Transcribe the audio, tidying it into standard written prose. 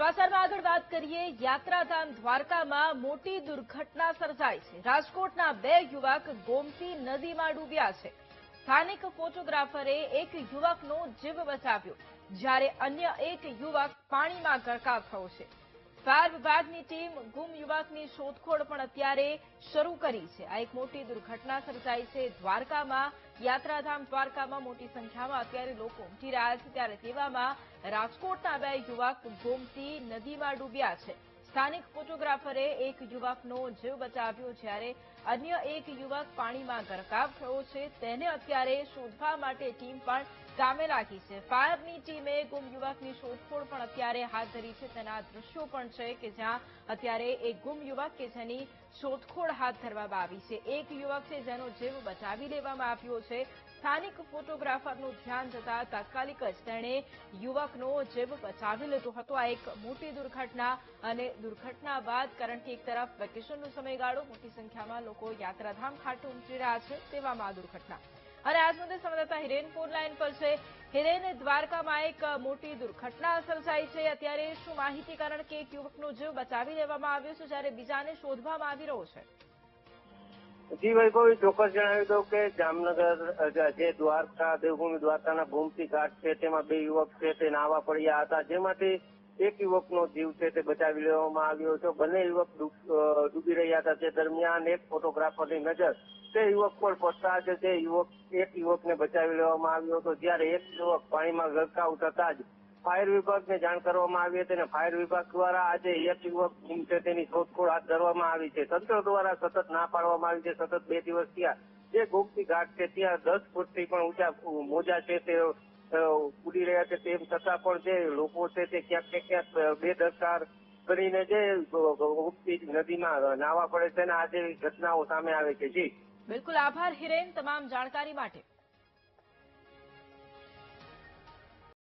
સમાચારમાં આગળ વાત કરીએ। યાત્રાધામ દ્વારકામાં મોટી દુર્ઘટના સર્જાઈ છે। રાજકોટના 2 યુવક ગોમતી નદીમાં ડૂબ્યા છે। સ્થાનિક ફોટોગ્રાફરે એક યુવકનો જીવ બચાવ્યો, જ્યારે અન્ય એક યુવક પાણીમાં ગરકાવ થયો છે। ફાયર વિભાગની ટીમ ગુમ યુવકની શોધખોળ પણ અત્યારે શરૂ કરી છે। આ એક મોટી દુર્ઘટના સર્જાઈ છે। દ્વારકામાં યાત્રાધામ દ્વારકામાં મોટી સંખ્યામાં અત્યારે લોકો ઉમટી રહ્યા છે, ત્યારે તેવામાં રાજકોટના 2 યુવક ગોમતી નદીમાં ડૂબ્યા છે। સ્થાનિક ફોટોગ્રાફરે એક યુવકનો જીવ બચાવ્યો, જ્યારે અન્ય એક યુવક પાણીમાં ગરકાવ થયો છે। તેને અત્યારે શોધવા માટે ટીમ પણ કામે લાગી છે। ફાયરની ટીમે ગુમ યુવકની શોધખોળ પણ અત્યારે હાથ ધરી છે। તેના દ્રશ્યો પણ છે કે જ્યાં અત્યારે એક ગુમ યુવક કે જેની શોધખોળ હાથ ધરવામાં આવી છે। એક યુવક છે જેનો જીવ બચાવી લેવામાં આવ્યો છે। સ્થાનિક ફોટોગ્રાફરનું ધ્યાન જતા તાત્કાલિક જ તેણે યુવકનો જીવ બચાવી લીધો હતો। આ એક મોટી દુર્ઘટના, અને દુર્ઘટના બાદ કારણ કે એક તરફ વેકેશનનો સમયગાળો, મોટી સંખ્યામાં લોકો યાત્રાધામ ખાતે ઉમટી રહ્યા છે, તેવામાં આ દુર્ઘટના। અને આજ મુદ્દે સંવાદદાતા હિરેન ફોન લાઈન પર છે। હિરેન, દ્વારકામાં એક મોટી દુર્ઘટના સર્જાઈ છે, અત્યારે શું માહિતી? કારણ કે એક યુવકનો જીવ બચાવી લેવામાં આવ્યો છે, જ્યારે બીજાને શોધવામાં આવી રહ્યો છે। જી વૈભવી, ચોક્કસ જણાવી દઉં કે જામનગર જે દ્વારકા દેવભૂમિ દ્વારકાના ગોમતી ઘાટ છે તેમાં 2 યુવક છે તે નાહવા પડ્યા હતા, જેમાંથી એક યુવકનો જીવ છે તે બચાવી લેવામાં આવ્યો છે। બંને યુવક ડૂબી રહ્યા હતા, તે દરમિયાન એક ફોટોગ્રાફરની નજર તે યુવક પર પડતા જ એક યુવકને બચાવી લેવામાં આવ્યો હતો, જ્યારે એક યુવક પાણીમાં ગરકાવ થતા જ ફાયર વિભાગને જાણ કરવામાં આવી હતી અને ફાયર વિભાગ દ્વારા આજે એક યુવક ગુમ છે તેની શોધખોળ હાથ ધરવામાં આવી છે। તંત્ર દ્વારા સતત ના પાડવામાં આવી છે। સતત 2 દિવસ થયા જે ગોમતી ઘાટ છે ત્યાં 10 ફૂટથી પણ ઊંચા મોજા છે તે ઉડી રહ્યા છે, તેમ છતાં પણ જે લોકો છે તે ક્યાંક ને ક્યાંક બેદરકાર કરીને જે ગોમતી નદીમાં નાહવા પડે છે અને આ જેવી ઘટનાઓ સામે આવે છે। જી બિલકુલ, આભાર હિરેન તમામ જાણકારી માટે।